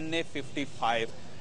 NA-55।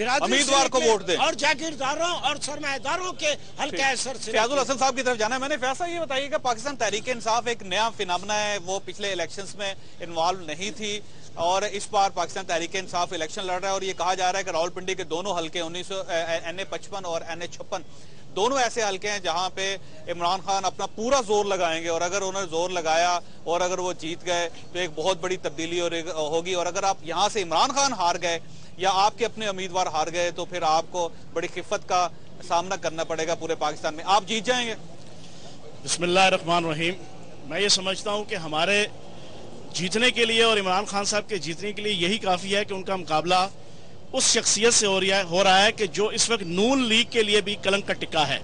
امیدوار کو ووٹ دیں اور جاگیرداروں اور سرمایداروں کے حلقہ اثر سے. فیاض الحسن صاحب کی طرف جانا ہے میں نے. فیاض صاحب یہ بتائیے کہ پاکستان تحریک انصاف ایک نیا فنامنا ہے, وہ پچھلے الیکشنز میں انوالو نہیں تھی اور اس بار پاکستان تحریک انصاف الیکشن لڑ رہا ہے, اور یہ کہا جا رہا ہے کہ راولپنڈی کے دونوں حلقے NA-55 اور NA-56 دونوں ایسے حلقے ہیں جہاں پہ عمران خان اپنا پورا زور لگائیں گے, اور اگر انہوں نے زور لگایا اور اگر وہ جیت گئے تو ایک بہت بڑی تبدیلی ہوگی, اور اگر آپ یہاں سے عمران خان ہار گئے یا آپ کے اپنے امیدوار ہار گئے تو پھر آپ کو بڑی خفت کا سامنا کرنا پڑے گا پورے پاکستان میں. آپ جیت جائیں گے؟ بسم اللہ الرحمن الرحیم. میں یہ سمجھتا ہوں کہ ہمارے جیتنے کے لیے اور عمران خان صاحب کے جیتنے کے لیے یہی کافی ہے کہ ان کا مقابلہ اس شخصیت سے ہو رہا ہے کہ جو اس وقت نون لیگ کے لیے بھی کلنک کا ٹکا ہے,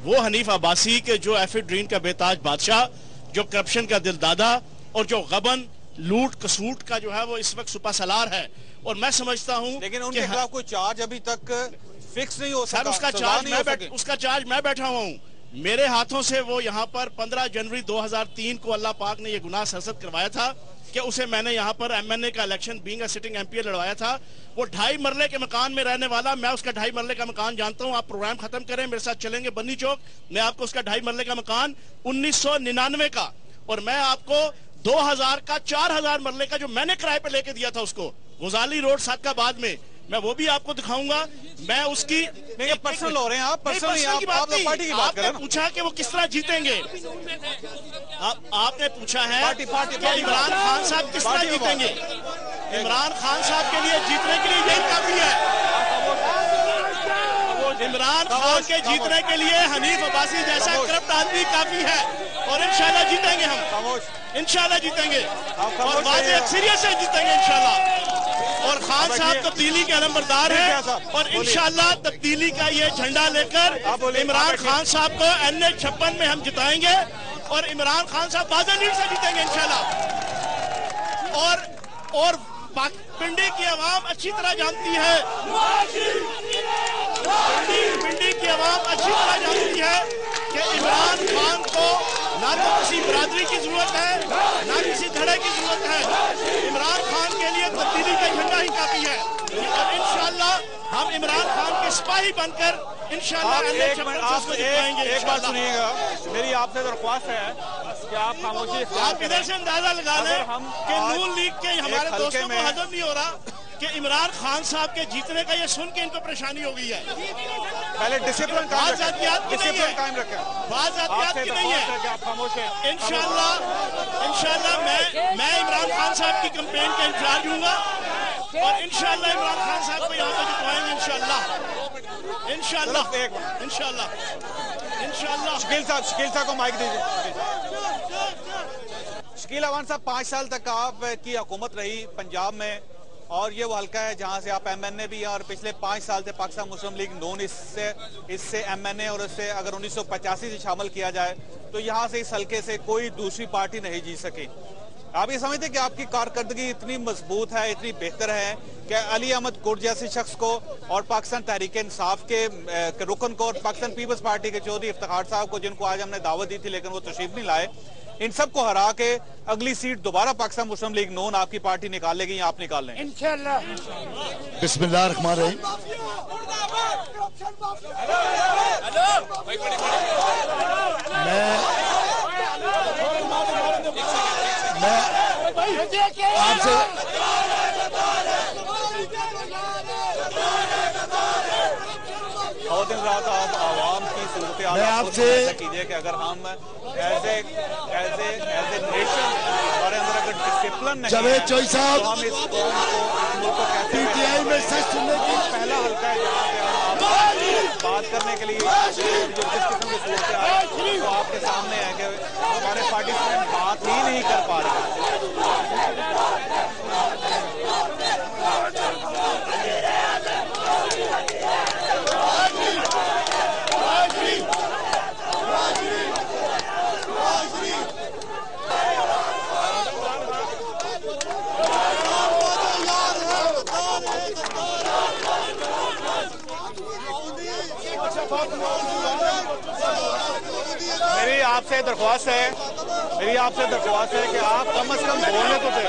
وہ حنیف عباسی کے جو ایفیڈرین کا بے تاج بادشاہ, جو کرپشن کا دل دادا اور جو غبن لوٹ کسوٹ کا جو ہے وہ اس وقت سپا سالار ہے. اور میں سمجھتا ہوں لیکن ان کے خلاف کوئی چارج ابھی تک فکس نہیں ہو سکا. سر اس کا چارج میں بیٹھا ہوا ہوں. میرے ہاتھوں سے وہ یہاں پر 15 جنوری 2003 کو اللہ پاک نے یہ گناہ سرزد کروایا تھا کہ اسے میں نے یہاں پر MNA کا election being a sitting MP لڑوایا تھا. وہ 2.5 مرلے کے مکان میں رہنے والا, میں اس کا 2.5 مرلے کا مکان جانتا ہوں. آپ پروگرام ختم کریں, میرے ساتھ چلیں گے بنی چوک, میں آپ کو اس کا 2.5 مرلے کا مکان 1999 کا, اور میں آپ کو 2000 کا 4000 مرلے کا جو میں نے کرائے پہ لے کے دیا تھا اس کو غزالی روڈ صادقہ آباد میں وہ بھی آپ کو دکھاؤں گا. میں اس کی پرسنل ہو رہے ہیں آپ پرسنلی, آپ پارٹی کی بات کریں. آپ نے پوچھا کہ وہ کس طرح جیتیں گے, آپ نے پوچھا ہے کہ عمران خان صاحب کس طرح جیتیں گے. عمران خان صاحب کے لیے جیتنے کے لیے یہی کافی ہے. عمران خان کے جیتنے کے لیے حنیف عباسی جیسا کرپٹ آدمی کافی ہے, اور انشاءاللہ جیتیں گے ہم, انشاءاللہ جیتیں گے, اور واضح اکثریت سے جیتیں گے انشاءاللہ. اور خان صاحب تبدیلی کے علمبردار ہیں, اور انشاءاللہ تبدیلی کا یہ جھنڈا لے کر عمران خان صاحب کو NA-56 میں ہم جتائیں گے, اور عمران خان صاحب واضح لیڈ سے جیتیں گے انشاءاللہ. اور پنڈی کی عوام اچھی طرح جانتی ہے, پنڈی کی عوام اچھی طرح جانتی ہے کہ عمران خان کو نہ تو کسی برادری کی ضرورت ہے نہ کسی دھڑے کی ضرورت ہے. عمران خان کے لیے تبدیلی کا جھنڈا ہی کافی ہے, اور انشاءاللہ ہم عمران خان کے سپاہی بن کر انشاءاللہ ایک بات سنیے گا, میری آپ سے درخواست ہے کہ آپ خاموشی, آپ ادھر سے اندازہ لگا لیں کہ نون لیگ کے ہمارے دوستوں کو ہضم نہیں ہو رہا کہ عمران خان صاحب کے جیتنے کا یہ سن کے ان کو پریشانی ہو گئی ہے. پہلے ڈسپلن قائم رکھیں, بعض ذاتیات کی نہیں ہے. انشاءاللہ میں عمران خان صاحب کی کمپین کا انچارج ہوں گا, اور انشاءاللہ عمران خان صاحب کو یہاں پہ جتوائیں گے انشاءاللہ. شکیل صاحب کو مائک دیجیے. شکیل اعوان صاحب, 5 سال تک آپ کی حکومت رہی پنجاب میں, اور یہ وہ حلقہ ہے جہاں سے آپ MNA بھی ہیں, اور پچھلے 5 سال سے پاکستان مسلم لیگ نون اس سے MNA, اور اس سے اگر 1985 سے شامل کیا جائے تو یہاں سے اس حلقے سے کوئی دوسری پارٹی نہیں جیت سکی. آپ یہ سمجھتے کہ آپ کی کارکردگی اتنی مضبوط ہے, اتنی بہتر ہے کہ علی احمد کرد جیسے شخص کو اور پاکستان تحریک انصاف کے رکن کو اور پاکستان پیپلز پارٹی کے چودھری افتخار صاحب کو, جن کو آج ہم نے دعوت دی تھی لیکن وہ تشریف نہیں لائے, ان سب کو ہرا کے اگلی سیٹ دوبارہ پاکستان مسلم لیگ نون آپ کی پارٹی نکال لے گی یا آپ نکال لیں؟ انشاءاللہ. بسم اللہ الرحمن الرحیم. عوام کی صورتحال کیجئے کہ اگر ہم ایز اے نیشن ہمارے اندر اگر ڈسپلن نہیں جاوید چوئی صاحب, تو ہم اس قوم کو کیسے PTI میں سے سننے کی پہلا حلقہ ہے جہاں پہ آپ بات کرنے کے لیے جو جس قسم کی صورتحال وہ آپ کے سامنے ہے کہ ہمارے پارٹیسپینٹ بات ہی نہیں کر پا رہے. میری آپ سے درخواست ہے کہ آپ کم از کم بولنے تو دیں.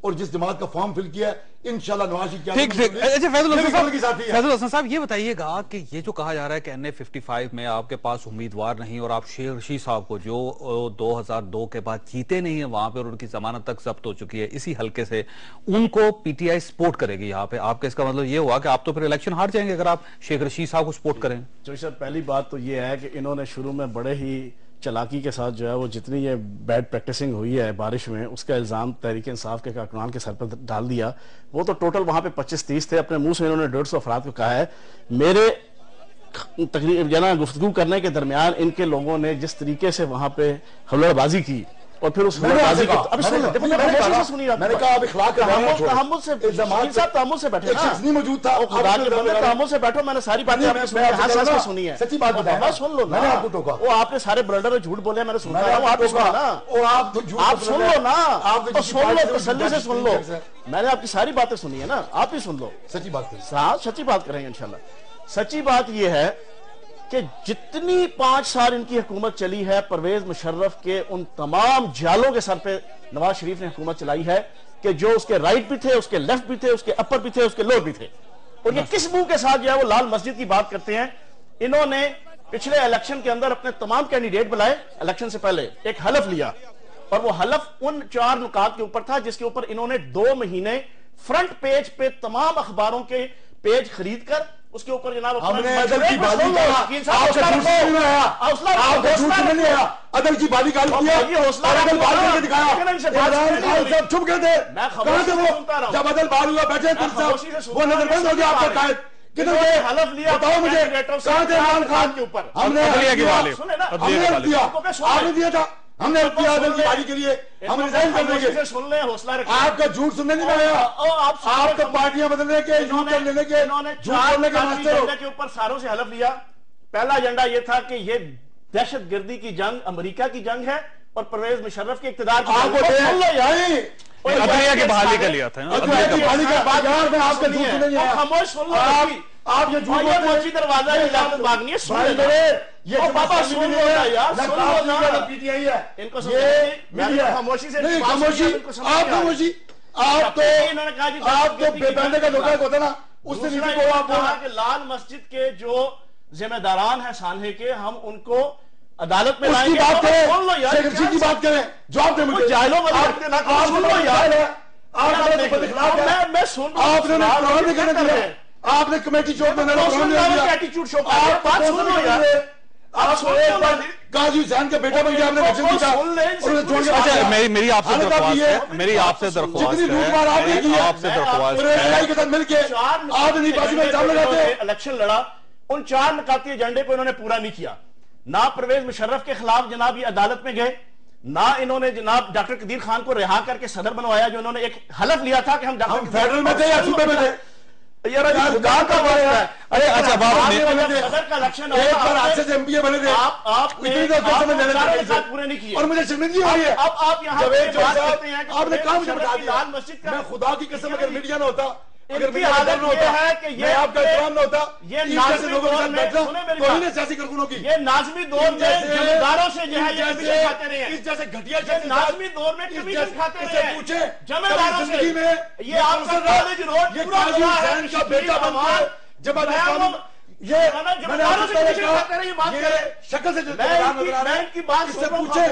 اور جس جماعت کا فارم فل کیا ہے انشاءاللہ نواز شریف ٹھیک ٹھیک. اچھا فیضل فیضل حسن صاحب یہ بتائیے گا کہ یہ جو کہا جا رہا ہے کہ NA-55 میں آپ کے پاس امیدوار نہیں اور آپ شیخ رشید صاحب کو جو 2002 کے بعد جیتے نہیں ہیں وہاں پہ اور ان کی ضمانت تک ضبط ہو چکی ہے اسی حلقے سے ان کو پی ٹی آئی سپورٹ کرے گی یہاں پہ, آپ کا اس کا مطلب یہ ہوا کہ آپ تو پھر الیکشن ہار جائیں گے اگر آپ شیخ رشید صاحب کو سپورٹ کریں؟ سر پہلی بات تو یہ ہے کہ انہوں نے شروع میں بڑے ہی چلاکی کے ساتھ جو ہے وہ جتنی یہ بیڈ پریکٹسنگ ہوئی ہے بارش میں اس کا الزام تحریک انصاف کے کارکنان کے سر پر ڈال دیا. وہ تو ٹوٹل وہاں پہ 25-30 تھے, اپنے منہ سے انہوں نے 150 افراد کو کہا ہے. میرے تقریباً گفتگو کرنے کے درمیان ان کے لوگوں نے جس طریقے سے وہاں پہ ہلڑ بازی کی اور پھر اس بازی کو اب میں نے کہا اب اخلاق کا تحمل سے بیٹھے نہیں موجود تھا خدا کے بندے تحمل سے بیٹھو. میں نے ساری باتیں آپ کی سنی ہے, سچی بات بتایا سن لو نا. وہ آپ نے سارے برڈر جھوٹ بولے میں نے سنا ہے, آپ سن لو نا, آپ سن لو تسلی سے سن لو. میں نے آپ کی ساری باتیں سنی ہے نا, آپ ہی سن لو. سچی بات سچی بات کریں گے انشاءاللہ. سچی بات یہ ہے کہ جتنی 5 سال ان کی حکومت چلی ہے پرویز مشرف کے ان تمام جالوں کے سر پہ نواز شریف نے حکومت چلائی ہے کہ جو اس کے رائٹ بھی تھے, اس کے لیفٹ بھی تھے, اس کے اپر بھی تھے, اس کے لوور بھی تھے. اور یہ کس منہ کے ساتھ جو ہے وہ لال مسجد کی بات کرتے ہیں. انہوں نے پچھلے الیکشن کے اندر اپنے تمام کینڈیڈیٹ بلائے, الیکشن سے پہلے ایک حلف لیا اور وہ حلف ان 4 نکات کے اوپر تھا جس کے اوپر انہوں نے 2 مہینے فرنٹ پیج پہ تمام اخباروں کے پیج خرید کر اس کے اوپر جناب ہم نے عدل کی بالی کا آپ کا جھوٹ نہیں آیا, آپ کا جھوٹ نہیں آیا, عدل کی بالی کا کیا اور عدل بال کر کے دکھایا. عمران خان صاحب چھپ گئے تھے, کہاں تھے وہ جب عدل بال ہوا بیٹھے صاحب وہ نظر بند ہو گیا آپ کا قائد کدھر گئے حلف لیا بتاؤ مجھے کہاں تھے عمران خان کے اوپر. ہم نے دیا, آپ نے دیا تھا, ہم نے کیا عدل کی بالی کے لیے ہم ریزائن کر دیں گے. آپ کا جھوٹ سننے نہیں آیا, آپ کا پارٹیاں بدلنے کے جھوٹ لینے کے جھوٹ بولنے کے ماسٹر کے اوپر ساروں سے حلف لیا. پہلا ایجنڈا یہ تھا کہ یہ دہشت گردی کی جنگ امریکہ کی جنگ ہے اور پرویز مشرف کے اقتدار کی جنگ ہے. عدلیہ کی بحالی کا لیا تھا, آپ کا جھوٹ سننے نہیں آیا. خاموش سن لو, آپ یہ جھوٹ موچی دروازہ ہی اجازت مانگنی ہے. سن لو یہ بابا سن لو یار, سن لو نا. پی ٹی آئی ہے ان کو خاموشی سے نہیں, خاموشی آپ خاموشی آپ تو بے بندے کا دھوکہ ہوتا نا. اس نے کہا کہ لال مسجد کے جو ذمہ داران ہیں سانحے کے ہم ان کو عدالت میں لائیں گے. سن لو یار, شیخ رشید کی بات کریں, جواب دیں مجھے. جاہلوں میں سن لو یار, میں سن لو. آپ نے قرآن میں کہنا دیا, آپ نے کمیٹی چوک میں ایٹیٹیوڈ شو آپ بات سن لو یار. آپ سن لو, قاضی حسین کا بیٹا بن گیا, آپ نے ویکسن دیا. اچھا میری آپ سے درخواست ہے, میری آپ سے درخواست ہے, آپ سے درخواست ہے کے ساتھ مل کے آپ نے بازی میں الزام لگاتے ہیں. الیکشن لڑا, ان 4 نکاتی ایجنڈے کو انہوں نے پورا نہیں کیا. نہ پرویز مشرف کے خلاف جناب یہ عدالت میں گئے, نہ انہوں نے جناب ڈاکٹر قدیر خان کو رہا کر کے صدر بنوایا جو انہوں نے ایک حلف لیا تھا کہ ہم فیڈرل میں تھے یا صوبے میں تھے. خدا کا واسطہ ہے. ارے اچھا صدر کا الیکشن ایک بار حادثے سے MP بنے تھے, آپ نے پورے نہیں کیے اور مجھے شرمندگی ہوئی ہے. اب آپ یہاں آپ نے کام سے بتا دیا. لال مسجد کا میں خدا کی قسم اگر میڈیا نہ ہوتا, اگر میڈیا حالت یہ ہے کہ یہ آپ کا احترام نہ ہوتا, یہ نازمی دور میں تو ہی نے سیاسی کارکنوں کی یہ نازمی دور میں جمعداروں سے جو ہے یہ کمیشن کھاتے رہے ہیں. اس جیسے گھٹیا نازمی دور میں کمیشن کھاتے رہے ہیں. پوچھے جمعداروں سے یہ آپ کا کالج روڈ یہ پورا قاضی ہوا ہے حسین کا بیٹا بن کے جب یہ جمعداروں سے کمیشن کھاتے رہے. یہ بات کریں شکل سے میں ان کی بات سے پوچھے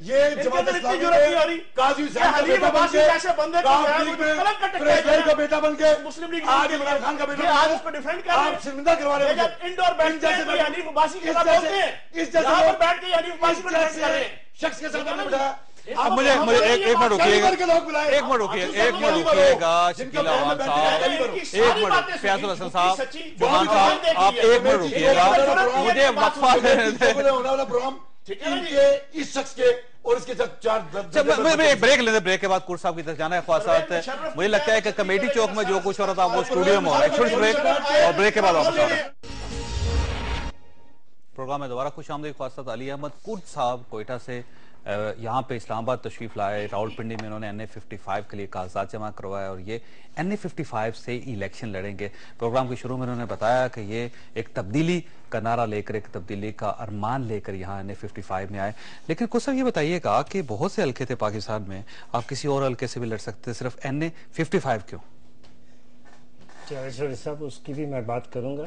یہ جماعت اسلامی قاضی حسین کا بیٹا بن کے ایسے بندے کا بیٹا بن کے مسلم لیگ آج عمران خان کا بیٹا آج اس کو ڈیفینڈ کر رہے ہیں. آپ شرمندہ کروا رہے ہیں. انڈور بیٹھ جیسے حنیف عباسی کے ساتھ بولتے ہیں, یہاں پر بیٹھ کے حنیف عباسی کو ڈیفینڈ کر رہے ہیں. شخص کے ساتھ نے بٹھایا. اب مجھے ایک منٹ رکیے گا شکیل احوال صاحب, ایک منٹ فیاض الحسن صاحب, جوان صاحب, آپ ایک منٹ رکیے گا, مجھے وقفہ اس شخص کے اور اس کے ساتھ 4 بریک لیتے, بریک کے بعد کور صاحب کی طرف جانا ہے. خواصات مجھے لگتا ہے کہ کمیٹی چوک میں جو کچھ ہو رہا تھا وہ اسٹوڈیو میں ہو رہا ہے. چھوٹی بریک اور بریک کے بعد واپس آ رہا ہے. پروگرام میں دوبارہ خوش آمدید. خواصات علی احمد کرد صاحب کوئٹہ سے یہاں پہ اسلام آباد تشریف لائے، راولپنڈی میں انہوں نے NA55 کے لیے کاغذات جمع کروائے اور یہ NA55 سے الیکشن لڑیں گے۔ پروگرام کے شروع میں انہوں نے بتایا کہ یہ ایک تبدیلی کا نعرہ لے کر، ایک تبدیلی کا ارمان لے کر یہاں NA55 میں آئے۔ لیکن کچھ صاحب یہ بتائیے گا کہ بہت سے حلقے تھے پاکستان میں، آپ کسی اور حلقے سے بھی لڑ سکتے، صرف NA55 کیوں؟ جاوید صاحب اس کی بھی میں بات کروں گا۔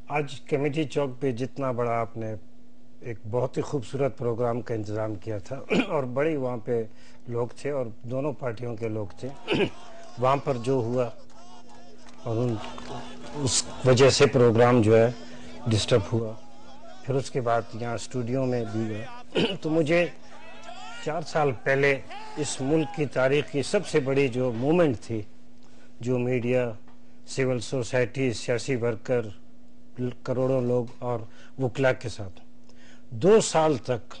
آج کمیٹی چوک پہ جتنا بڑا آپ نے ایک بہت ہی خوبصورت پروگرام کا انتظام کیا تھا اور بڑی وہاں پہ لوگ تھے اور دونوں پارٹیوں کے لوگ تھے، وہاں پر جو ہوا اور اس وجہ سے پروگرام جو ہے ڈسٹرب ہوا، پھر اس کے بعد یہاں اسٹوڈیو میں بھی ہوا، تو مجھے 4 سال پہلے اس ملک کی تاریخ کی سب سے بڑی جو موومنٹ تھی، جو میڈیا، سول سوسائٹی، سیاسی ورکر، کروڑوں لوگ اور وکلا کے ساتھ 2 سال تک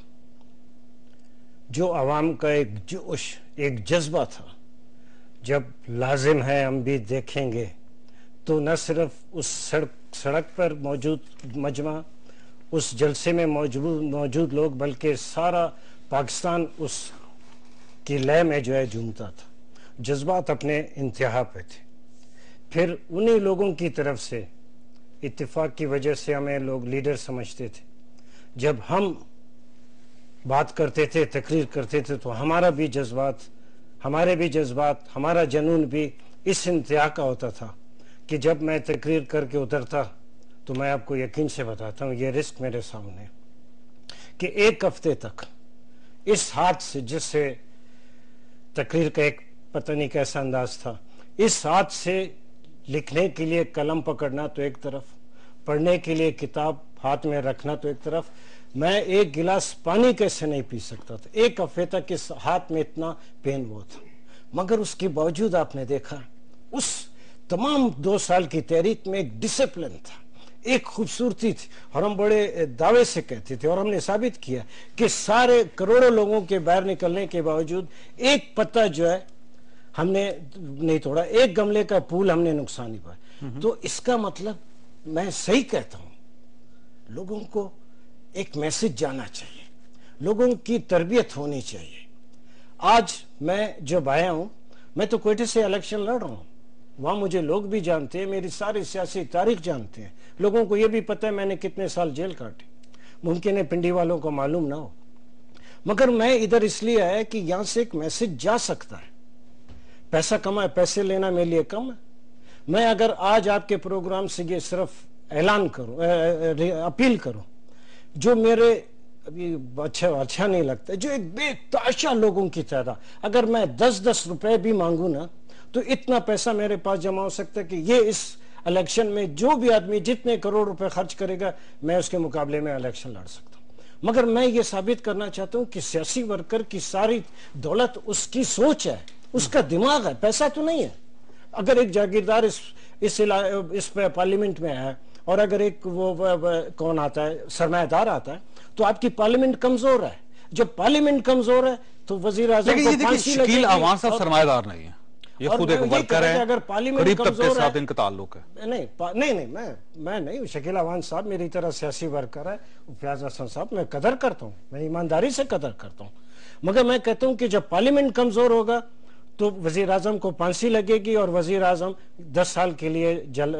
جو عوام کا ایک جوش، ایک جذبہ تھا، جب لازم ہے ہم بھی دیکھیں گے، تو نہ صرف اس سڑک پر موجود مجمع، اس جلسے میں موجود لوگ، بلکہ سارا پاکستان اس کی لے میں جو ہے جھومتا تھا، جذبات اپنے انتہا پہ تھے۔ پھر انہی لوگوں کی طرف سے اتفاق کی وجہ سے ہمیں لوگ لیڈر سمجھتے تھے، جب ہم بات کرتے تھے، تقریر کرتے تھے، تو ہمارے بھی جذبات، ہمارا جنون بھی اس انتہا کا ہوتا تھا کہ جب میں تقریر کر کے اترتا تو میں آپ کو یقین سے بتاتا ہوں، یہ رسک میرے سامنے، کہ 1 ہفتے تک اس ہاتھ سے، جس سے تقریر کا ایک پتہ نہیں کیسا انداز تھا، اس ہاتھ سے لکھنے کے لیے قلم پکڑنا تو ایک طرف، پڑھنے کے لیے کتاب ہاتھ میں رکھنا تو ایک طرف، میں 1 گلاس پانی کیسے نہیں پی سکتا تھا، 1 ہفتے تک اس ہاتھ میں اتنا پین وہ تھا۔ مگر اس کے باوجود آپ نے دیکھا اس تمام 2 سال کی تحریک میں ایک ڈسپلن تھا، ایک خوبصورتی تھی، اور ہم بڑے دعوے سے کہتے تھے، اور ہم نے ثابت کیا کہ سارے کروڑوں لوگوں کے باہر نکلنے کے باوجود ایک پتہ جو ہے ہم نے نہیں توڑا، 1 گملے کا پھول ہم نے نقصان نہیں پایا۔ تو اس کا مطلب میں صحیح کہتا ہوں، لوگوں کو ایک میسج جانا چاہیے، لوگوں کی تربیت ہونی چاہیے۔ آج میں جب آیا ہوں، میں تو کوئٹے سے الیکشن لڑ رہا ہوں، وہاں مجھے لوگ بھی جانتے ہیں، میری ساری سیاسی تاریخ جانتے ہیں، لوگوں کو یہ بھی پتہ ہے میں نے کتنے سال جیل کاٹے، ممکن ہے پنڈی والوں کو معلوم نہ ہو، مگر میں ادھر اس لیے آیا کہ یہاں سے ایک میسج جا سکتا ہے۔ پیسہ کمائے، پیسے لینا میرے لیے کم ہے۔ میں اگر آج آپ کے پروگرام سے یہ صرف اعلان کروں، اپیل کروں، جو میرے اچھا نہیں لگتا، جو ایک بے تحاشا لوگوں کی تعداد، اگر میں 10 روپے بھی مانگوں نا، تو اتنا پیسہ میرے پاس جمع ہو سکتا ہے کہ یہ اس الیکشن میں جو بھی آدمی جتنے کروڑ روپے خرچ کرے گا، میں اس کے مقابلے میں الیکشن لڑ سکتا ہوں۔ مگر میں یہ ثابت کرنا چاہتا ہوں کہ سیاسی ورکر کی ساری دولت اس کی سوچ ہے، اس کا دماغ ہے، پیسہ تو نہیں ہے۔ اگر ایک جاگیردار اس پارلیمنٹ میں ہے، اور اگر ایک وہ کون آتا ہے، سرمایہ دار آتا ہے، تو آپ کی پارلیمنٹ کمزور ہے۔ جب پارلیمنٹ کمزور ہے تو وزیر اعظم کو پھانسی لگے گی۔ شکیل اعوان صاحب سرمایہ دار نہیں ہے، یہ خود ایک ورکر ہے، قریب طبقے کے ساتھ ان کا تعلق ہے۔ نہیں، میں نہیں، شکیل اعوان صاحب میری طرح سیاسی ورکر ہے، فیاض حسن صاحب میں قدر کرتا ہوں، میں ایمانداری سے قدر کرتا ہوں، مگر میں کہتا ہوں کہ جب پارلیمنٹ کمزور ہوگا تو وزیر اعظم کو پھانسی لگے گی اور وزیر اعظم 10 سال کے لیے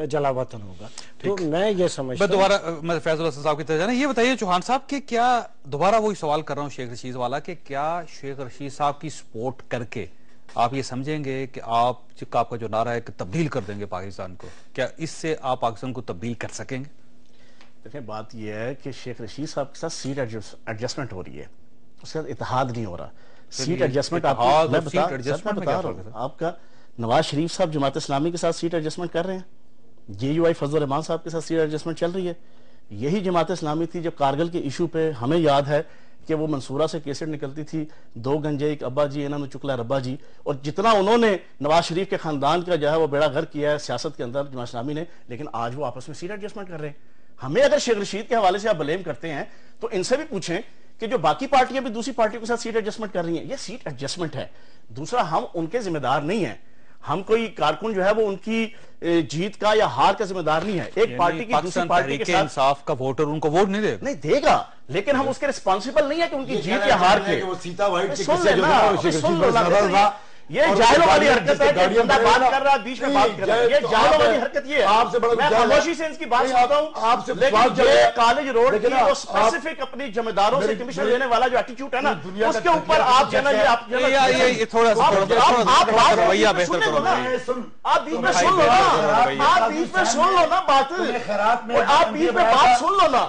جلا وطن ہوگا۔ تو میں یہ سمجھتا ہوں، دوبارہ میں فیض الحسن صاحب کی طرف جانا، یہ بتائیے چوہان صاحب کہ کیا، دوبارہ وہی سوال کر رہا ہوں شیخ رشید والا، کہ کیا شیخ رشید صاحب کی سپورٹ کر کے آپ یہ سمجھیں گے کہ آپ کا جو نعرہ ہے کہ تبدیل کر دیں گے پاکستان کو، کیا اس سے آپ پاکستان کو تبدیل کر سکیں گے؟ دیکھیں بات یہ ہے کہ شیخ رشید صاحب کے ساتھ سیٹ ایڈجسٹمنٹ ہو رہی ہے، اس کے ساتھ اتحاد نہیں ہو رہا۔ سیٹ ایڈجسٹمنٹ میں بتا رہا ہوں، آپ کا نواز شریف صاحب جماعت اسلامی کے ساتھ سیٹ ایڈجسٹمنٹ کر رہے ہیں، جے یو آئی فضل الرحمان صاحب کے ساتھ سیٹ ایڈجسٹمنٹ چل رہی ہے۔ یہی جماعت اسلامی تھی جب کارگل کے ایشو پہ ہمیں یاد ہے کہ وہ منصورہ سے کیسٹ نکلتی تھی، 2 گنجے ایک ابا جی انہوں نے چکلا ربا جی، اور جتنا انہوں نے نواز شریف کے خاندان کا جو ہے وہ بیڑا غرق کیا ہے سیاست کے اندر جماعت اسلامی نے، لیکن آج وہ آپس میں سیٹ ایڈجسٹمنٹ کر رہے ہیں۔ ہمیں اگر شیخ رشید کے حوالے سے آپ بلیم کرتے ہیں تو ان سے بھی پوچھیں کہ جو باقی پارٹیاں بھی دوسری پارٹیوں کے ساتھ سیٹ ایڈجسٹمنٹ کر رہی ہیں، یہ سیٹ ایڈجسٹمنٹ ہے۔ دوسرا، ہم ان کے ذمہ دار نہیں ہیں، ہم کوئی کارکن جو ہے وہ ان کی جیت کا یا ہار کا ذمہ دار نہیں ہے. ایک پارٹی کی دوسری پارٹی کے ساتھ انصاف کا ووٹر ان کو ووٹ نہیں دے گا. نہیں دے گا, لیکن ہم اس کے رسپانسیبل نہیں ہے کہ ان کی جیت یا ہار کے. سن لینا, یہ جاہلوں والی حرکت ہے کہ بندہ بات کر رہا بیچ میں بات کر رہا ہے. یہ جاہلوں والی حرکت یہ ہے. میں خاموشی سے ان کی بات سنتا ہوں, لیکن یہ کالج روڈ کی وہ اسپیسیفک اپنی جمعداروں سے کمیشن لینے والا جو ایٹیٹیوڈ ہے نا, اس کے اوپر آپ جو ہے نا یہ تھوڑا سا رویہ بہتر کرو. آپ بیچ میں سن لو نا, آپ بیچ میں سن لو نا بات, آپ بیچ میں بات سن لو نا.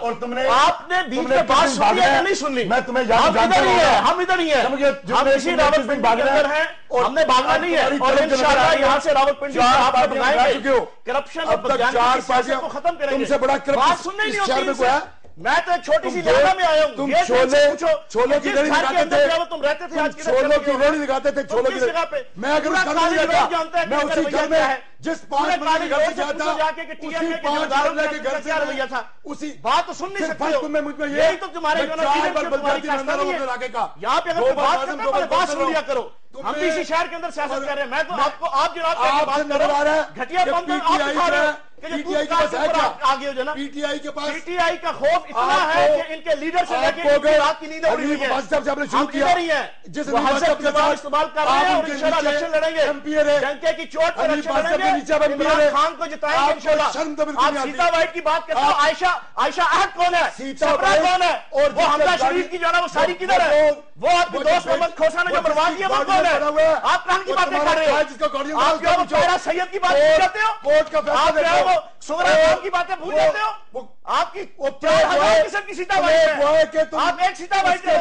آپ نے بیچ میں بات سنی ہے یا نہیں سنی؟ ہم ادھر ہی ہیں, ہم ادھر ہی ہیں, ہم اسی راولپنڈی کے اندر ہیں, ہم نے بھاگنا نہیں ہے. اور انشاءاللہ یہاں سے راولپنڈی آپ کو بتائیں گے کرپشن اور بدعنوانی کی سیاست کو ختم کریں گے. بات سننے نہیں ہوتی ہے. میں تو ایک چھوٹی سی جگہ میں آیا ہوں. یہ چھولوں کی ریڑھی لگاتے تھے, تم رہتے تھے, چھولوں کی ریڑھی لگاتے تھے, چھولوں کی جگہ پہ میں اگر اس گھر میں جاتا, میں اسی گھر میں جس 5 منٹ کے گھر سے جاتا, اسی 5 منٹ کے گھر سے رویہ تھا. اسی بات تو سن نہیں سکتے ہو. تمہیں مجھ میں یہی تو تمہارے یہاں پہ اگر بات کرتے ہو بات سن لیا کرو. ہم بھی اسی شہر کے اندر سیاست کر رہے ہیں. میں تو آپ کو آپ جناب بات کر رہا ہوں, گھٹیا بند آپ دکھا رہے ہیں کہ پی ٹی آئی کے پاس, پی ٹی آئی کا خوف اتنا ہے کہ ان کے لیڈر سے لے کے رات کی نیندیں اڑی ہوئی ہیں. ہم ادھر ہی ہیں, وہ حضرت کے بعد استعمال کر رہے ہیں اور انشاءاللہ الیکشن لڑیں گے. ڈنکے کی چوٹ پر الیکشن لڑیں گے, عمران خان کو جتائیں گے انشاءاللہ. آپ سیتا وائٹ کی بات کرتے ہو, عائشہ احد کون ہے, سپرا کون ہے, اور وہ حمزہ شریف کی جو ہے وہ ساری کدھر ہے, وہ آپ کے دوست محمد کھوسا نے جو مروا دیا وہ کون ہے. آپ کہاں کی باتیں کر رہے ہو؟ آپ جو ہے وہ پیرا سید کی بات بھول جاتے ہو, آپ جو ہے وہ سغرا خان کی باتیں بھول جاتے ہو. آپ کی 4,000 قسم کی سیتا وائٹ ہے, آپ ایک سیتا وائٹ ہے.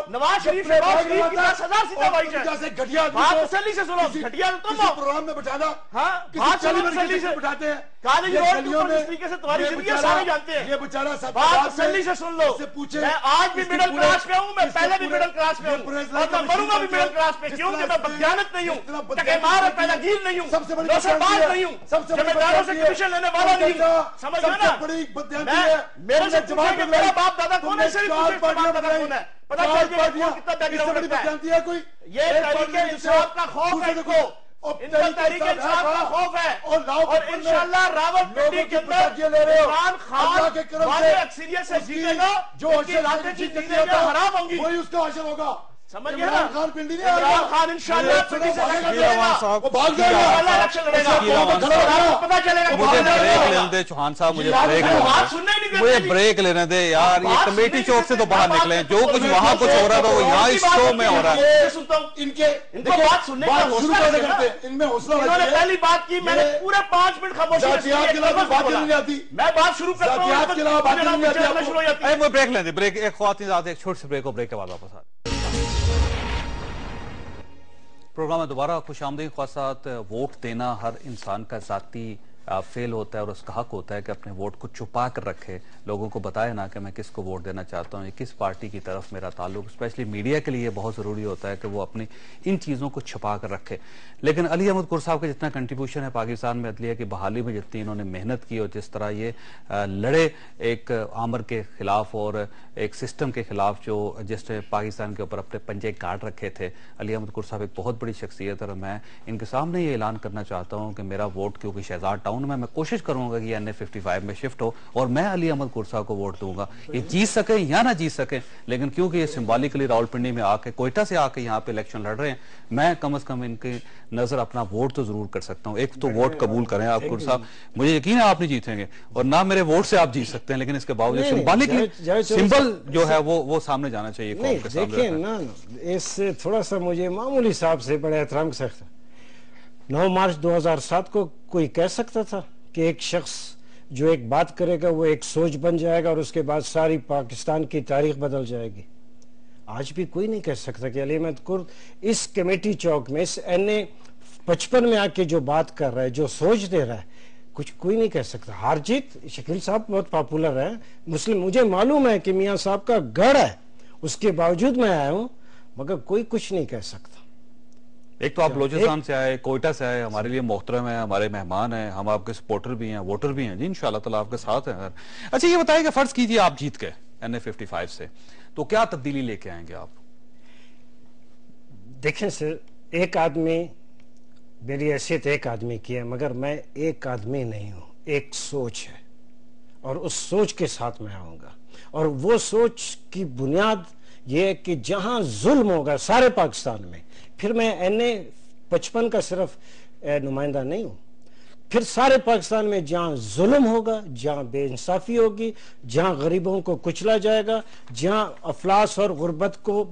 نواز شریف کی 10,000 سیتا وائٹ ہے. بات تسلی سے سنو, گھٹیا تو تم ہو پروگرام میں بٹھانا. ہاں بات تسلی سے بٹھاتے ہیں. کالج روڈ کے اوپر جس طریقے سے تمہاری زندگی سارے جانتے ہیں. یہ بیچارہ بات تسلی سے سن لو. میں آج بھی مڈل کلاس پہ ہوں, میں پہلے بھی مڈل کلاس پہ ہوں, اور میں مروں گا بھی مڈل کلاس پہ. کیوں کہ میں بدیانت نہیں ہوں, ٹکیمار اور پیدا گیر نہیں ہوں, دوسرے باز نہیں ہوں, جمعداروں سے کمیشن لینے والا نہیں ہوں. سمجھ گئے نا؟ میرے سے پوچھیں کہ میرا باپ دادا کون ہے, صرف پوچھیں کہ باپ دادا کون ہے, پتا چل جائے کہ کتنا بیک گراؤنڈ رکھتا ہے. یہ تحریک انصاف کا خوف ہے ان کو, ان کا تحریک انصاف کا خوف ہے. اور انشاءاللہ راولپنڈی کے اندر عمران خان واضح اکثریت سے جیتے گا, جو علاقے کی چیزیں حرام ہوں گی, وہی اس کا حشر ہوگا. سمجھ گئے نا؟ عمران خان پنڈی نہیں عمران خان انشاءاللہ پنڈی سے لگا دے گا, وہ بھاگ جائے گا, اللہ الیکشن لڑے گا. پتا چلے گا مجھے بریک لینے دے چوہان صاحب, مجھے بریک لینے دے یار. یہ کمیٹی چوک سے تو باہر نکلیں, جو کچھ وہاں کچھ ہو رہا تھا وہ یہاں اس شو میں ہو رہا ہے. ان کو بات سننے کا حوصلہ رکھتے, ان میں حوصلہ انہوں نے پہلی بات کی, میں نے پورے 5 منٹ خاموشی رکھی. میں بات شروع کرتا ہوں, بریک لیں دے, بریک ایک خواتین ایک چھوٹی سی بریک ہو, بریک کے بعد واپس آ. پروگرام میں دوبارہ خوش آمدید. خواصات, ووٹ دینا ہر انسان کا ذاتی فیل ہوتا ہے اور اس کا حق ہوتا ہے کہ اپنے ووٹ کو چھپا کر رکھے, لوگوں کو بتائے نا کہ میں کس کو ووٹ دینا چاہتا ہوں, کس پارٹی کی طرف میرا تعلق. اسپیشلی میڈیا کے لیے بہت ضروری ہوتا ہے کہ وہ اپنی ان چیزوں کو چھپا کر رکھے. لیکن علی احمد قر صاحب کا جتنا کنٹریبیوشن ہے پاکستان میں عدلیہ کی بحالی میں, جتنی انہوں نے محنت کی اور جس طرح یہ لڑے ایک آمر کے خلاف اور ایک سسٹم کے خلاف جو جس نے پاکستان کے اوپر اپنے پنجے کاٹ رکھے تھے, علی احمد قر صاحب ایک بہت بڑی شخصیت ہے. اور میں ان کے سامنے یہ اعلان کرنا چاہتا ہوں کہ میرا ووٹ کیونکہ شہزاد ٹاؤن میں کوشش کروں گا کہ یہ NA55 میں شفٹ ہو اور میں علی احمد قر صاحب کو ووٹ دوں گا. یہ جیت سکیں یا نہ جیت سکیں, لیکن کیونکہ یہ سمبالیکلی راولپنڈی میں آ کے, کوئٹہ سے آ کے یہاں پہ الیکشن لڑ رہے ہیں, میں کم از کم ان کے نظر اپنا ووٹ تو ضرور کر سکتا ہوں. ایک تو ووٹ قبول کریں آپ قر صاحب, مجھے یقین ہے آپ نہیں جیتیں گے اور نہ میرے ووٹ سے آپ جیت سکتے ہیں, لیکن اس کے باوجود سمبالیکلی سمبل جو ہے وہ سامنے جانا چاہیے قوم کے سامنے. دیکھیں نا, اس سے تھوڑا سا مجھے معمولی صاحب سے بڑے احترام سے 9 مارچ 2007 کو کوئی کہہ سکتا تھا کہ ایک شخص جو ایک بات کرے گا وہ ایک سوچ بن جائے گا اور اس کے بعد ساری پاکستان کی تاریخ بدل جائے گی؟ آج بھی کوئی نہیں کہہ سکتا کہ علی احمد قر اس کمیٹی چوک میں, اس NA55 میں آ کے جو بات کر رہا ہے, جو سوچ دے رہا ہے, کچھ کوئی نہیں کہہ سکتا. ہار جیت, شکیل صاحب بہت پاپولر ہے مسلم, مجھے معلوم ہے کہ میاں صاحب کا گڑھ ہے, اس کے باوجود میں آیا ہوں, مگر کوئی کچھ نہیں کہہ سکتا. ایک تو آپ بلوچستان سے آئے, کوئٹہ سے آئے, ہمارے لیے محترم ہیں, ہمارے مہمان ہیں, ہم آپ کے سپورٹر بھی ہیں, ووٹر بھی ہیں جی, انشاءاللہ تعالیٰ آپ کے ساتھ ہیں. اچھا یہ بتائیں کہ فرض کیجئے آپ جیت گئے NA55 سے, تو کیا تبدیلی لے کے آئیں گے آپ؟ دیکھیں سر, ایک آدمی میری حیثیت ایک آدمی کی ہے، مگر میں ایک آدمی نہیں ہوں، ایک سوچ ہے، اور اس سوچ کے ساتھ میں آؤں گا. اور وہ سوچ کی بنیاد یہ ہے کہ جہاں ظلم ہوگا سارے پاکستان میں، پھر میں NA-55 کا صرف نمائندہ نہیں ہوں، پھر سارے پاکستان میں جہاں ظلم ہوگا، جہاں بے انصافی ہوگی، جہاں غریبوں کو کچلا جائے گا، جہاں افلاس اور غربت کو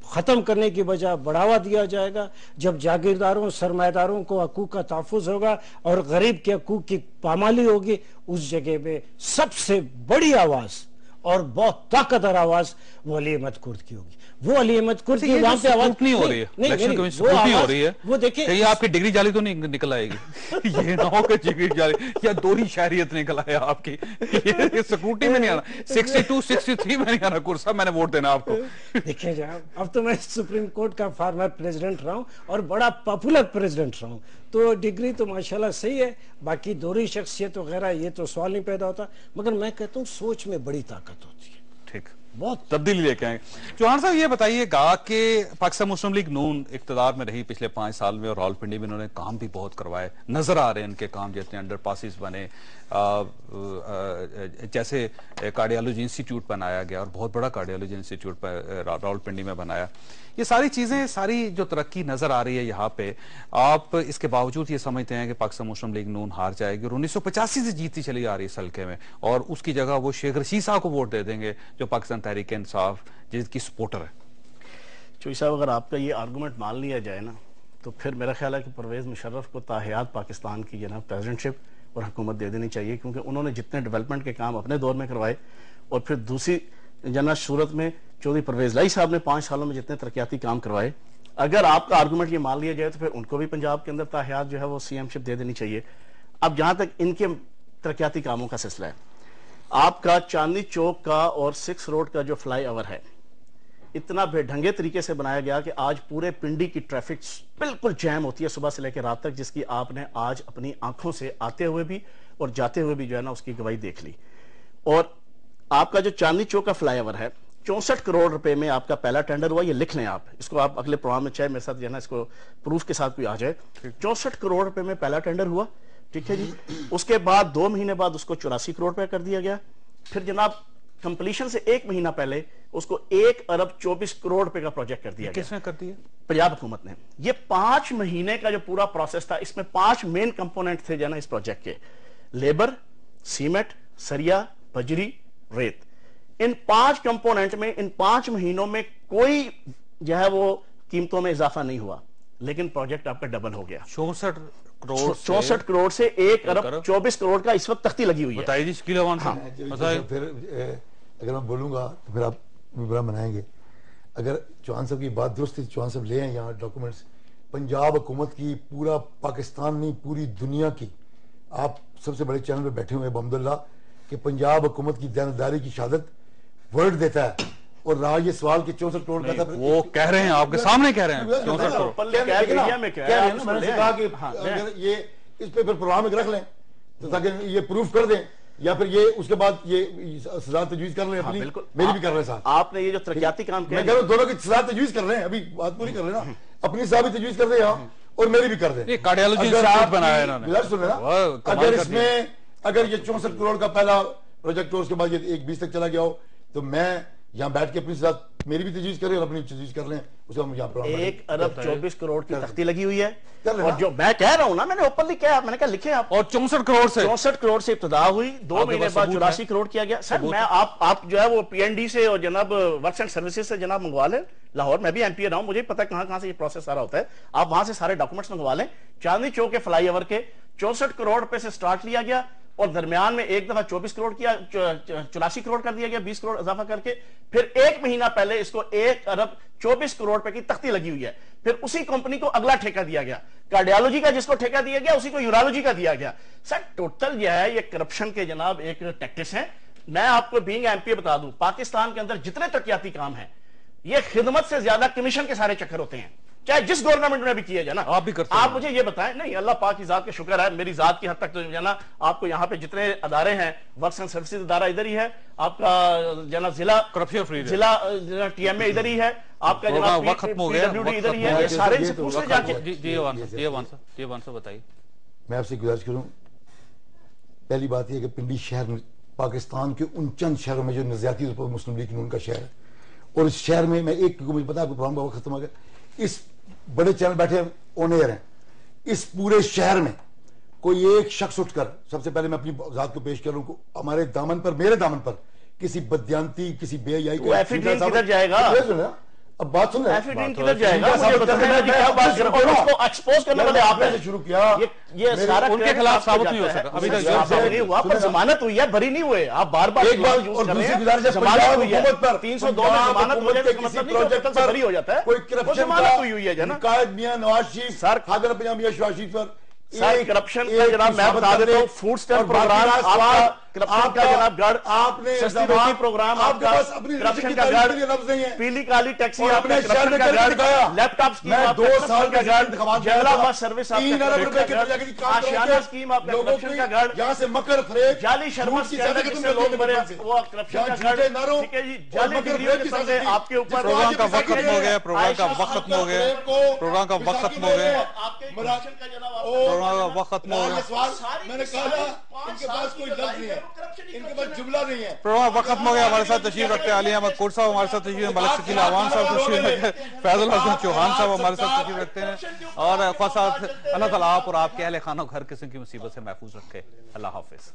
ختم کرنے کی بجائے بڑھاوا دیا جائے گا، جب جاگیرداروں سرمایہ داروں کو حقوق کا تحفظ ہوگا اور غریب کے حقوق کی پامالی ہوگی، اس جگہ پہ سب سے بڑی آواز اور بہت طاقتور آواز وہ علی احمد کرد کی ہوگی. وہ علی احمد کرد کی وہاں پہ آواز نہیں ہو رہی ہے، الیکشن کمیشن نہیں ہو رہی ہے. وہ دیکھیں کہ یہ آپ کی ڈگری جعلی تو نہیں نکل آئے گی، یہ نہ ہو کہ ڈگری جعلی یا دوہری شہریت نکل آئے آپ کی. یہ سکروٹی میں نہیں آنا، 62 63 میں نہیں آنا. کرسا میں نے ووٹ دینا آپ کو. دیکھیں جناب، اب تو میں سپریم کورٹ کا فارمر پریزیڈنٹ رہا ہوں اور بڑا پاپولر پریزیڈنٹ رہا ہوں، تو ڈگری تو ماشاءاللہ صحیح ہے، باقی دوہری شخصیت وغیرہ یہ تو سوال نہیں پیدا ہوتا، مگر میں کہتا ہوں سوچ میں بڑی طاقت ہوتی ہے. ٹھیک، بہت تبدیلی لے کے آئیں. چوہان صاحب یہ بتائیے گا کہ پاکستان مسلم لیگ نون اقتدار میں رہی پچھلے 5 سال میں، اور راولپنڈی میں انہوں نے کام بھی بہت کروائے، نظر آ رہے ہیں ان کے کام، جتنے انڈر پاسز بنے، جیسے کارڈیالوجی انسٹیٹیوٹ بنایا گیا اور بہت بڑا کارڈیالوجی انسٹیٹیوٹ راولپنڈی میں بنایا. یہ ساری چیزیں، ساری جو ترقی نظر آ رہی ہے یہاں پہ، آپ اس کے باوجود یہ سمجھتے ہیں کہ پاکستان مسلم لیگ نون ہار جائے گی اور 1985 سے جیتتی چلی آ رہی ہے اس حلقے میں، اور اس کی جگہ وہ شیخ رشید صاحب کو ووٹ دے دیں گے جو پاکستان تحریک انصاف جس کی سپورٹر ہے؟ چوئی صاحب، اگر آپ کا یہ آرگومنٹ مان لیا جائے نا، تو پھر میرا خیال ہے کہ پرویز مشرف کو تاحیات پاکستان کی جناب پریزیڈنٹشپ اور حکومت دے دینی چاہیے، کیونکہ انہوں نے جتنے ڈیولپمنٹ کے کام اپنے دور میں کروائے، اور پھر دوسری جناب صورت میں چودھری پرویز لائی صاحب نے 5 سالوں میں جتنے ترقیاتی کام کروائے، اگر آپ کا آرگومنٹ یہ مان لیا جائے تو پھر ان کو بھی پنجاب کے اندر تاحیات جو ہے وہ سی ایم شپ دے دینی چاہیے. اب جہاں تک ان کے ترقیاتی کاموں کا سلسلہ ہے، آپ کا چاندنی چوک کا اور 6 روڈ کا جو فلائی اوور ہے، اتنا بے ڈھنگے طریقے سے بنایا گیا کہ آج پورے پنڈی کی ٹریفک بالکل جیم ہوتی ہے صبح سے لے کے رات تک، جس کی آپ نے آج اپنی آنکھوں سے آتے ہوئے بھی اور جاتے ہوئے بھی جو ہے نا اس کی گواہی دیکھ لی. اور آپ کا جو چاندنی چوک کا فلائی اوور ہے، 64 کروڑ روپے میں آپ کا پہلا ٹینڈر ہوا. یہ لکھ لیں آپ اس کو، آپ اگلے پروگرام میں چاہے میرے ساتھ جو ہے نا اس کو پروف کے ساتھ کوئی آ جائے. 64 کروڑ روپے میں پہلا ٹینڈر ہوا، ٹھیک ہے جی. اس کے بعد 2 مہینے بعد اس کو 84 کروڑ روپے کر دیا گیا. پھر جناب کمپلیشن سے 1 مہینہ پہلے اس کو 1 ارب 24 کروڑ روپے کا پروجیکٹ کر دیا گیا. کس نے کر دیا؟ پنجاب حکومت نے. یہ 5 مہینے کا جو پورا پروسیس تھا، اس میں 5 مین کمپوننٹ تھے جو ہے نا اس پروجیکٹ کے: لیبر، سیمنٹ، سریا، بجری، ریت. ان 5 کمپوننٹ میں ان 5 مہینوں میں کوئی جو ہے وہ قیمتوں میں اضافہ نہیں ہوا، لیکن پروجیکٹ آپ کا ڈبل ہو گیا. 64 کروڑ سے 1 ارب 24 کروڑ کا اس وقت تختی لگی ہوئی ہے. بتائیے جی شکیل اوان ہاں پھر اگر میں بولوں گا تو پھر آپ بھی برا منائیں گے. اگر چوہان صاحب کی بات درست تھی، چوہان صاحب لے ہیں یہاں ڈاکومنٹس، پنجاب حکومت کی، پورا پاکستان نہیں پوری دنیا کی، آپ سب سے بڑے چینل پہ بیٹھے ہوئے بحمداللہ، کہ پنجاب حکومت کی دیانتداری کی شہادت ورلڈ دیتا ہے. اور رہا یہ سوال کہ 64 کروڑ کا تھا، وہ کہہ رہے ہیں آپ کے سامنے کہہ رہے ہیں 64 کروڑ. میں نے کہا کہ اگر یہ اس پہ پھر پروگرام میں رکھ لیں تاکہ یہ پروف کر دیں، یا پھر یہ اس کے بعد یہ سزا تجویز کر لیں اپنی. میری بھی کر رہے ہیں صاحب، آپ نے یہ جو ترقیاتی کام میں کہہ رہا ہوں دونوں کی سزا تجویز کر رہے ہیں، ابھی بات پوری کر رہے ہیں نا، اپنی سزا بھی تجویز کر دیں یہاں اور میری بھی کر دیں. یہ کارڈیالوجی انسٹیٹیوٹ بنایا ہے انہوں نے. سن نا، اگر اس میں اگر یہ 64 کروڑ کا پہلا پروجیکٹ ہو، اس کے بعد یہ 1 20 تک چلا گیا ہو، تو میں یہاں بیٹھ کے اپنی ساتھ میری بھی تجویز کریں اور اپنی تجویز کر لیں. اس کا یہاں پر 1 ارب 24 کروڑ کی تختی لگی ہوئی ہے. اور جو میں کہہ رہا ہوں نا، میں نے اوپنلی کہا، میں نے کہا لکھیں آپ. اور 64 کروڑ سے 64 کروڑ سے ابتدا ہوئی، 2 مہینے بعد 84 کروڑ کیا گیا. سر میں آپ جو ہے وہ PND سے اور جناب ورکس اینڈ سروسز سے جناب منگوا لیں لاہور. میں بھی MP رہا ہوں، مجھے پتا کہاں سے یہ پروسیس سارا ہوتا ہے. آپ وہاں سے سارے ڈاکومنٹس منگوا لیں. چاندنی چوک کے فلائی اوور کے 64 کروڑ روپے سے سٹارٹ لیا گیا، اور درمیان میں ایک دفعہ 24 کروڑ کیا، 84 کروڑ کر دیا گیا، 20 کروڑ اضافہ کر کے. پھر 1 مہینہ پہلے اس کو 1 ارب 24 کروڑ روپے کی تختی لگی ہوئی ہے. پھر اسی کمپنی کو اگلا ٹھیکہ دیا گیا، کارڈیالوجی کا جس کو ٹھیکہ دیا گیا اسی کو یورالوجی کا دیا گیا. سر ٹوٹل یہ ہے، یہ کرپشن کے جناب ایک ٹیکٹس ہیں. میں آپ کو بینگ MP بتا دوں، پاکستان کے اندر جتنے ترقیاتی کام ہیں، یہ خدمت سے زیادہ کمیشن کے سارے چکر ہوتے ہیں. چاہے جس گورنمنٹ میں بھی کیا جائے نا. آپ بھی کرتے ہیں. آپ مجھے یہ بتائیں. نہیں, اللہ پاک کی ذات کا شکر ہے, میری ذات کی حد تک تو جو ہے نا آپ کو یہاں پہ جتنے ادارے ہیں, ورکس اینڈ سروسز ادارہ ادھر ہی ہے, آپ کا جو ہے نا ضلع کرپشن فری ضلع ٹی ایم اے ادھر ہی ہے, آپ کا جناب وقت ختم ہو گیا, ادھر ہی ہے. یہ سارے ان سے پوچھ لیں جا کے. جی ایوان صاحب بتائیے. میں آپ سے گزارش کروں, پہلی بات یہ کہ پنڈی شہر پاکستان کے ان چند شہروں میں جو نظریاتی طور پر مسلم لیگ نون کا شہر ہے, اور اس شہر میں ایک مجھے پتا ہے پروگرام کا وقت ختم ہو گیا, اس بڑے چینل بیٹھے آن ایئر ہیں, اس پورے شہر میں کوئی ایک شخص اٹھ کر, سب سے پہلے میں اپنی ذات کو پیش کروں, ہمارے دامن پر, میرے دامن پر کسی بدیانتی, کسی بے حیائی کو کدھر جائے گا؟ اب بات سن ایفیڈین کدھر جائے گا؟ ایکسپوز کرنے والے آپ نے شروع کیا, یہ سارا ان کے خلاف ثابت نہیں ہو سکا ابھی تک, نہیں ہوا, پر ضمانت ہوئی ہے, بری نہیں ہوئے. آپ بار بار ایک بار اور دوسری گزارش ہے, ضمانت ہوئی ہے حکومت پر 302 میں ضمانت ہو جائے تو مطلب نہیں کہ قتل سے بری ہو جاتا ہے. کوئی کرپشن ضمانت ہوئی ہے نا. قائد میاں نواز شریف, سر حاضر میاں شہباز شریف پر کرپشن کا جناب میں بتا دیتا ہوں, فوڈ اسٹیمپ پروگرام آپ کا, کرپشن کا جناب گڑھ, آپ نے سستی روٹی پروگرام آپ کا, کرپشن کا گڑھ, پیلی کالی ٹیکسی آپ کا کرپشن کا گڑھ, لیپ ٹاپ سکیم آپ کا کرپشن کا گڑھ, جنگلہ بس سروس آپ کا کرپشن کا گڑھ, آشیانہ سکیم آپ کا کرپشن کا گڑھ, یہاں سے مکر فریب, جعلی شربت کے اندر جس سے لوگ مرے وہ کرپشن کا گڑھ, ٹھیک ہے جی, جعلی ڈگریوں کے ساتھ آپ کے اوپر. پروگرام کا وقت ختم ہو گیا, پروگرام کا وقت ختم ہو گیا, پروگرام کا وقت ختم ہو گیا, پروگرام کا وقت ختم ہو گیا. میں نے کہا ان کے پاس کوئی لفظ نہیں ہے, ان کے پاس جملہ نہیں ہے. پروگرام وقت ختم ہو گیا. ہمارے ساتھ تشریف رکھتے ہیں علی احمد کوٹ صاحب, ہمارے ساتھ تشریف, ملک شکیل اعوان صاحب تشریف رکھتے ہیں, فیضل حسن چوہان صاحب ہمارے ساتھ تشریف رکھتے ہیں, اور اللہ تعالیٰ آپ اور آپ کے اہل خانہ گھر قسم کی مصیبت سے محفوظ رکھے. اللہ حافظ.